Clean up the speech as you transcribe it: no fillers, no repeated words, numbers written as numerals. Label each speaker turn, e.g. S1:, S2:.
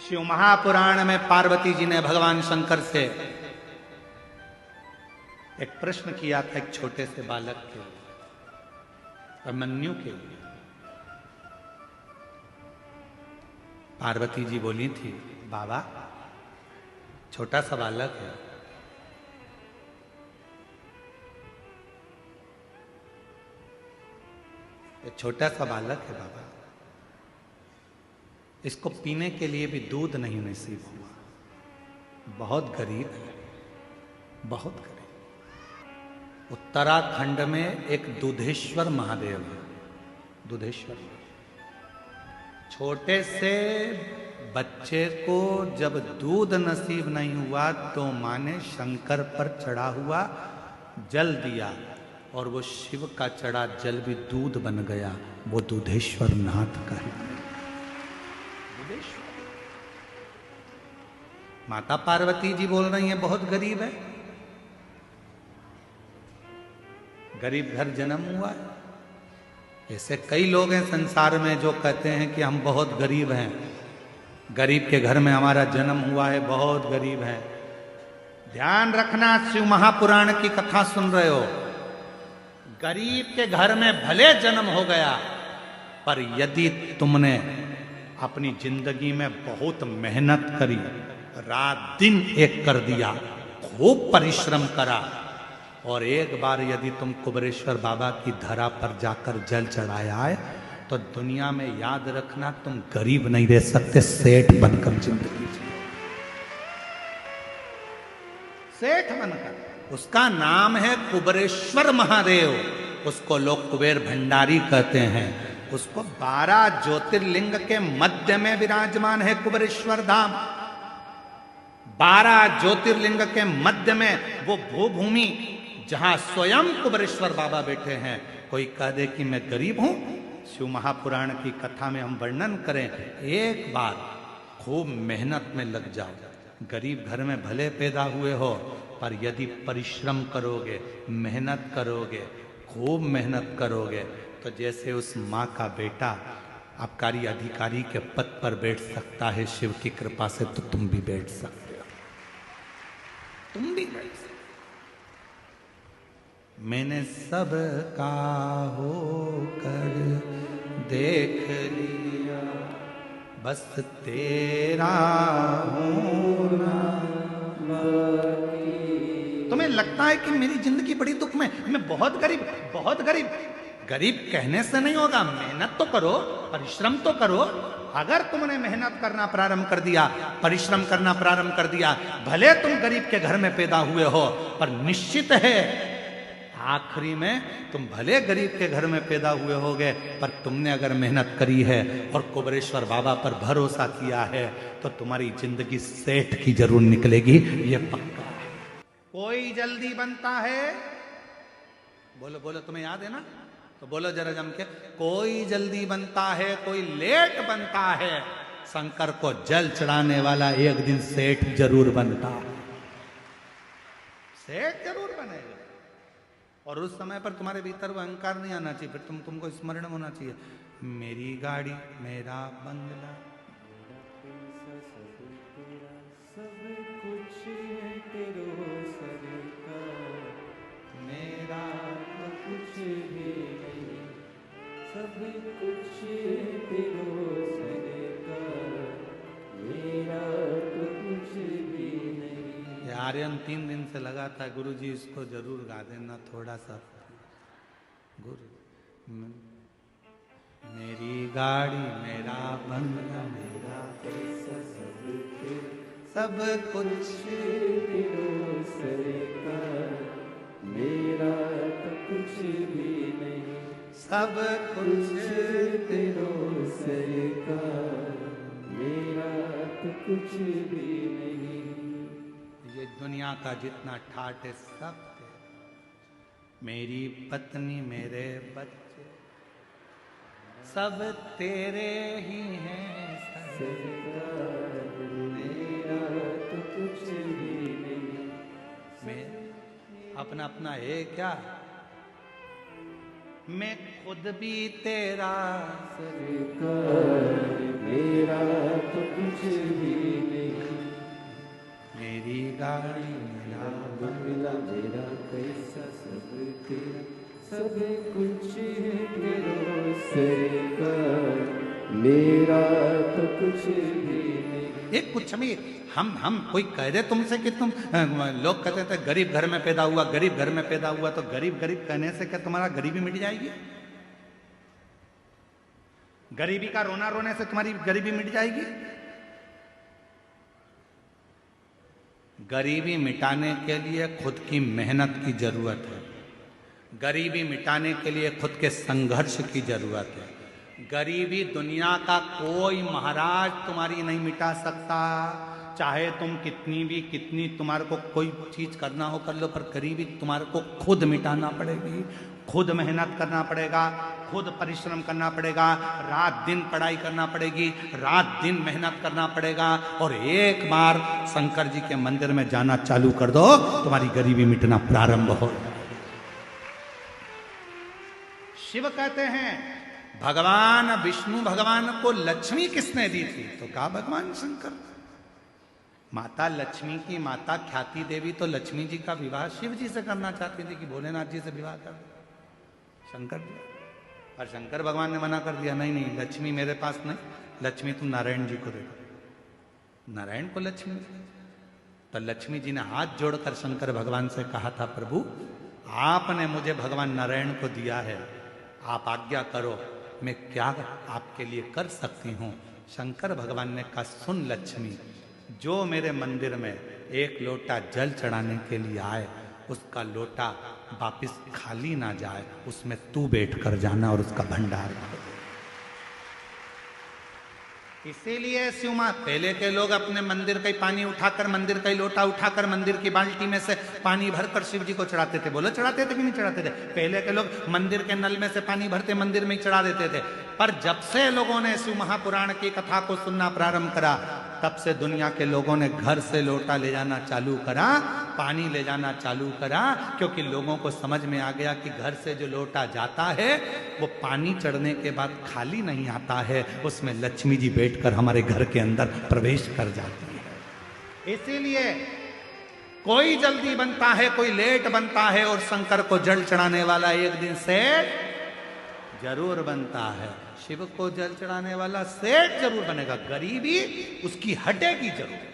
S1: शिव महापुराण में पार्वती जी ने भगवान शंकर से एक प्रश्न किया था, एक छोटे से बालक के लिए, अभिमन्यु के लिए। पार्वती जी बोली थी, बाबा छोटा सा बालक है, ये छोटा सा बालक है बाबा, इसको पीने के लिए भी दूध नहीं नसीब हुआ, बहुत गरीब है, बहुत गरीब। उत्तराखंड में एक दूधेश्वर महादेव है, दूधेश्वर। छोटे से बच्चे को जब दूध नसीब नहीं हुआ तो माँ ने शंकर पर चढ़ा हुआ जल दिया और वो शिव का चढ़ा जल भी दूध बन गया। वो दूधेश्वर नाथ का है। माता पार्वती जी बोल रही हैं बहुत गरीब है, गरीब घर जन्म हुआ है। ऐसे कई लोग हैं संसार में जो कहते हैं कि हम बहुत गरीब हैं, गरीब के घर में हमारा जन्म हुआ है, बहुत गरीब है। ध्यान रखना, शिव महापुराण की कथा सुन रहे हो, गरीब के घर में भले जन्म हो गया, पर यदि तुमने अपनी जिंदगी में बहुत मेहनत करी, रात दिन एक कर दिया, खूब परिश्रम करा, और एक बार यदि तुम कुबेरेश्वर बाबा की धरा पर जाकर जल चढ़ाया है, तो दुनिया में याद रखना तुम गरीब नहीं रह सकते, सेठ बनकर जिंदगी जियो, सेठ बनकर। उसका नाम है कुबेरेश्वर महादेव, उसको लोग कुबेर भंडारी कहते हैं। उसको 12 ज्योतिर्लिंग के मध्य में विराजमान है कुबेरेश्वर धाम। 12 ज्योतिर्लिंग के मध्य में वो भूभूमि जहां स्वयं कुबेरेश्वर बाबा बैठे हैं। कोई कह दे कि मैं गरीब हूं, शिव महापुराण की कथा में हम वर्णन करें, एक बार खूब मेहनत में लग जाओ। गरीब घर में भले पैदा हुए हो, पर यदि परिश्रम करोगे, मेहनत करोगे, खूब मेहनत करोगे, तो जैसे उस माँ का बेटा आबकारी अधिकारी के पद पर बैठ सकता है शिव की कृपा से, तो तुम भी बैठ सकते हो, तुम भी बैठ सकते हो। मैंने सब का होकर देख लिया, बस तेरा होना बाकी। तुम्हें लगता है कि मेरी जिंदगी बड़ी दुख में, मैं बहुत गरीब, बहुत गरीब। गरीब कहने से नहीं होगा, मेहनत तो करो, परिश्रम तो करो। अगर तुमने मेहनत करना प्रारंभ कर दिया, परिश्रम करना प्रारंभ कर दिया, भले तुम गरीब के घर में पैदा हुए हो, पर निश्चित है आखिरी में तुम भले गरीब के घर में पैदा हुए होगे, पर तुमने अगर मेहनत करी है और कुबेरेश्वर बाबा पर भरोसा किया है, तो तुम्हारी जिंदगी सेठ की जरूर निकलेगी, ये पक्का है। कोई जल्दी बनता है, बोलो बोलो, तुम्हें याद है ना, तो बोलो जरा जम के, कोई जल्दी बनता है, कोई लेट बनता है। शंकर को जल चढ़ाने वाला एक दिन सेठ जरूर बनता है, सेठ जरूर बनेगा। और उस समय पर तुम्हारे भीतर वो अहंकार नहीं आना चाहिए, फिर तुमको स्मरण होना चाहिए, मेरी गाड़ी, मेरा बंगला, सब कुछ तेरो सरकार, मेरा तो कुछ भी नहीं, सब कुछ तेरो सरकार, मेरा तो कुछ भी नहीं। आर्यन 3 दिन से लगा था, गुरुजी इसको जरूर गा देना थोड़ा सा। गुरु, मेरी गाड़ी, मेरा बंगला, मेरा पैसा, सब कुछ तेरो सरकार, मेरा तो कुछ भी नहीं, सब कुछ तेरो सरकार, मेरा तो कुछ भी नहीं। ये दुनिया का जितना ठाट है सब तेरा, मेरी पत्नी, मेरे बच्चे, सब तेरे ही हैं सरकार, मेरा तो कुछ भी नहीं। मैं अपना अपना है क्या, मैं खुद भी तेरा सरकार, मेरा तो कुछ भी
S2: लाड़ी लाभ मिला मेरा कैसा सब तेरा, सब कुछ है तेरो सरकार, मेरा तो कुछ भी नहीं।
S1: एक कुछ में हम कोई कह दे तुमसे कि तुम लोग कहते थे गरीब घर में पैदा हुआ, गरीब घर में पैदा हुआ, तो गरीब गरीब कहने से क्या तुम्हारा गरीबी मिट जाएगी? गरीबी का रोना रोने से तुम्हारी गरीबी मिट जाएगी? गरीबी मिटाने के लिए खुद की मेहनत की जरूरत है। गरीबी मिटाने के लिए खुद के संघर्ष की जरूरत है। गरीबी दुनिया का कोई महाराज तुम्हारी नहीं मिटा सकता। चाहे तुम कितनी तुम्हारे को कोई चीज करना हो कर लो, पर गरीबी तुम्हारे को खुद मिटाना पड़ेगी। खुद मेहनत करना पड़ेगा, खुद परिश्रम करना पड़ेगा, रात दिन पढ़ाई करना पड़ेगी, रात दिन मेहनत करना पड़ेगा। और एक बार शंकर जी के मंदिर में जाना चालू कर दो, तुम्हारी गरीबी मिटना प्रारंभ हो। शिव कहते हैं भगवान विष्णु भगवान को लक्ष्मी किसने दी थी? तो कहा भगवान शंकर। माता लक्ष्मी की माता ख्याति देवी तो लक्ष्मी जी का विवाह शिव जी से करना चाहती थी कि भोलेनाथ जी से विवाह कर शंकर जी। और शंकर भगवान ने मना कर दिया, नहीं नहीं, लक्ष्मी मेरे पास नहीं, लक्ष्मी तुम नारायण जी को दे दो। नारायण को लक्ष्मी। तो लक्ष्मी जी ने हाथ जोड़कर शंकर भगवान से कहा था, प्रभु आपने मुझे भगवान नारायण को दिया है, आप आज्ञा करो, मैं क्या आपके लिए कर सकती हूँ? शंकर भगवान ने कहा, सुन लक्ष्मी, जो मेरे मंदिर में एक लोटा जल चढ़ाने के लिए आए, उसका लोटा वापिस खाली ना जाए, उसमें तू बैठ कर जाना और उसका भंडार कर दे। इसीलिए शिव मां, पहले के लोग अपने मंदिर का ही पानी उठाकर, मंदिर का ही लोटा उठाकर मंदिर की बाल्टी में से पानी भरकर शिव जी को चढ़ाते थे। बोलो चढ़ाते थे कि नहीं चढ़ाते थे? पहले के लोग मंदिर के नल में से पानी भरते मंदिर में ही चढ़ा देते थे। पर जब से लोगों ने शिव महापुराण की कथा को सुनना प्रारंभ करा, तब से दुनिया के लोगों ने घर से लोटा ले जाना चालू करा, पानी ले जाना चालू करा, क्योंकि लोगों को समझ में आ गया कि घर से जो लोटा जाता है वो पानी चढ़ने के बाद खाली नहीं आता है, उसमें लक्ष्मी जी बैठकर हमारे घर के अंदर प्रवेश कर जाती है। इसीलिए कोई जल्दी बनता है, कोई लेट बनता है, और शंकर को जल चढ़ाने वाला एक दिन सेठ जरूर बनता है। शिव को जल चढ़ाने वाला सेठ जरूर बनेगा, गरीबी उसकी हटेगी जरूर।